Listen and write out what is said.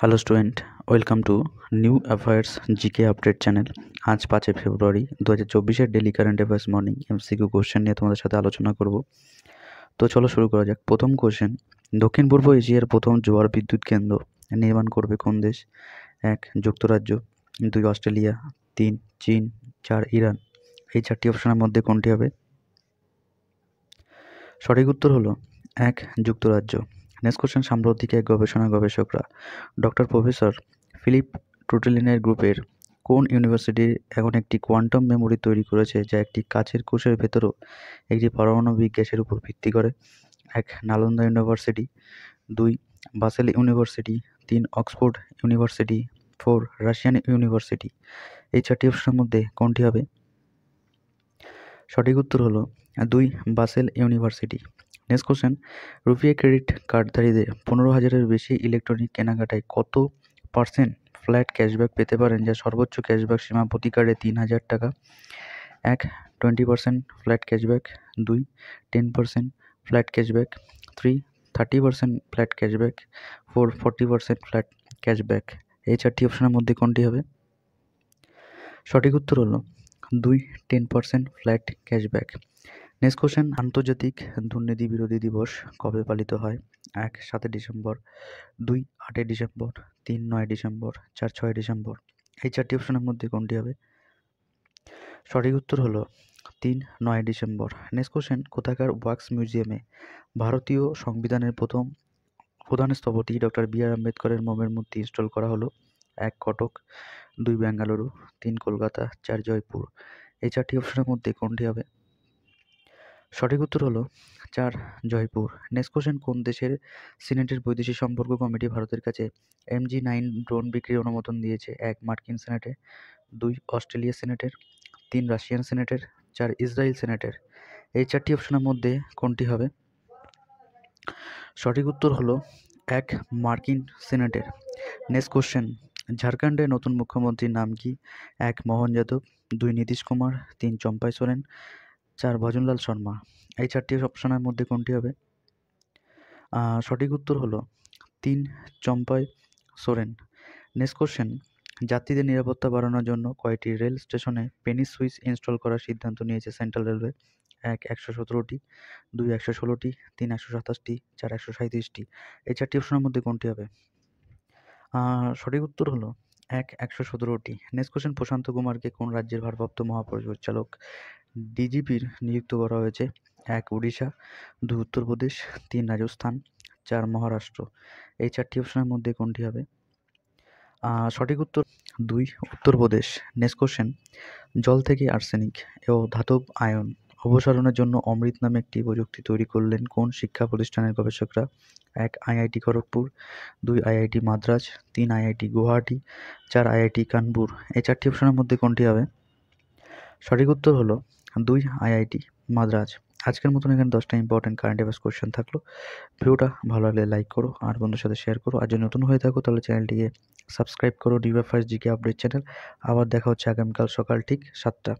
Hello student, welcome to new affairs GK update channel. আজ 5 February 2024-এর daily current affairs morning MCQ question নিয়ে তোমাদের সাথে আলোচনা করব। তো চলো শুরু করা যাক। প্রথম কোশ্চেন, দক্ষিণ পূর্ব এশিয়ার প্রথম জোয়ার বিদ্যুৎ কেন্দ্র নির্মাণ করবে কোন দেশ? 1 যুক্তরাজ্য, 2 অস্ট্রেলিয়া, 3 চীন, 4 ইরান। এই চারটি অপশনের মধ্যে কোনটি হবে? সঠিক উত্তর হলো 1 যুক্তরাজ্য। নেক্সট কোশ্চেন, সাম্প্রতিক এক গবেষকরা ডক্টর প্রফেসর ফিলিপ টুটেলিনের গ্রুপের কোন ইউনিভার্সিটি এখন একটি কোয়ান্টাম মেমোরি তৈরি করেছে যা একটি কাচের কোষের ভেতরও একটি পারমাণবিক গ্যাসের উপর ভিত্তি করে? 1 Nalanda university, 2 Basel university, 3 Oxford university, 4 Russian university. এই চারটি অপশনের মধ্যে কোনটি হবে? সঠিক উত্তর হলো 2 Basel university. Next question, RuPay credit কার্ডধারীদের 15,000-এর বেশি ইলেকট্রনিক কেনাকাটায় কত % ফ্ল্যাট ক্যাশব্যাক পেতে পারেন, যা সর্বোচ্চ ক্যাশব্যাক সীমা প্রতি কার্ডে 3,000 টাকা? 1 20% flat cashback, 2 10% flat cashback, 3 30% flat cashback, 4 40% flat cashback. এই চারটি অপশনের মধ্যে কোনটি হবে? সঠিক উত্তর হলো 2 10% ফ্ল্যাট ক্যাশব্যাক। নেক্সট কোশ্চেন, আন্তর্জাতিক দুর্নীতি বিরোধী দিবস কবে পালিত হয়? 1 7 ডিসেম্বর, 2 8 ডিসেম্বর, 3 9 ডিসেম্বর, 4 6 ডিসেম্বর। এই চারটি অপশনের মধ্যে কোনটি হবে? সঠিক উত্তর হলো 3 9 ডিসেম্বর। নেক্সট কোশ্চেন, কোথাকার ওয়াক্স মিউজিয়ামে ভারতীয় সংবিধানের প্রধান স্থপতি ডক্টর বি.আর. আম্বেদকরের মোমের মূর্তি ইনস্টল করা হলো? 1 কটক, 2 বেঙ্গালুরু, 3 কলকাতা, 4 জয়পুর। এই চারটি অপশনের মধ্যে কোনটি হবে? সঠিক উত্তর হলো 4 জয়পুর। নেক্সট কোশ্চেন, কোন দেশের সিনেটের বৈদেশিক সম্পর্ক কমিটি ভারতের কাছে MG9 ড্রোন বিক্রির অনুমোদন দিয়েছে? 1 মার্কিন সিনেটের, 2 অস্ট্রেলিয়া সিনেটের, 3 রাশিয়ান সিনেটের, 4 ইসরায়েল সিনেটের। এই চারটি অপশনের মধ্যে কোনটি হবে? সঠিক উত্তর হলো 1 মার্কিন সিনেটের। নেক্সট কোশ্চেন, ঝাড়খণ্ডের নতুন মুখ্যমন্ত্রীর নাম কি? 1 মোহন যাদব, 2 নীতিশ কুমার, 3 চম্পাই সোরেন, 4 ভজনলাল শর্মা। এই চারটি অপশনের মধ্যে কোনটি হবে? সঠিক উত্তর হলো 3 চম্পাই সোরেন। নেক্সট কোশ্চেন, যাত্রীদের নিরাপত্তা বাড়ানোর জন্য কয়টি রেল স্টেশনে পেনি সুইচ ইনস্টল করার সিদ্ধান্ত নিয়েছে সেন্ট্রাল রেলওয়ে? 1 117টি, 2 116টি, 3 127টি, 4 137টি। এই চারটি অপশনের মধ্যে কোনটি হবে? সঠিক উত্তর হলো 1 117টি। নেক্সট কোশ্চেন, প্রশান্ত কুমারকে কোন রাজ্যের ভারপ্রাপ্ত মহাপরিচালক ডিজিপির নিযুক্ত করা হয়েছে? 1 উড়িষ্যা, 2 উত্তরপ্রদেশ, 3 রাজস্থান, 4 মহারাষ্ট্র। এই চারটি অপশনের মধ্যে কোনটি হবে? সঠিক উত্তর 2 উত্তরপ্রদেশ। নেক্সট কোশ্চেন, জল থেকে আর্সেনিক ও ধাতব আয়ন অপসারণের জন্য অমৃত নামে একটি প্রযুক্তি তৈরি করলেন কোন শিক্ষা প্রতিষ্ঠানের গবেষকরা? 1 IIT Kharagpur, 2 IIT Madras, 3 IIT Guwahati, 4 IIT Kanpur. এই চারটি অপশনের মধ্যে কোনটি হবে? সঠিক উত্তর হলো 2 IIT মাদ্রাজ। আজকের মতন এখানে 10টা ইম্পর্টেন্ট কারেন্ট অ্যাফেয়ার্স কোশ্চেন থাকলো। ভিডিওটা ভালো লাগলে লাইক করো, আর বন্ধুর সাথে শেয়ার করো। আর যদি নতুন হয়ে থাকো তাহলে চ্যানেলটিকে সাবস্ক্রাইব করো, new affairs GK update channel. আবার দেখা হচ্ছে আগামীকাল সকাল ঠিক 7টা।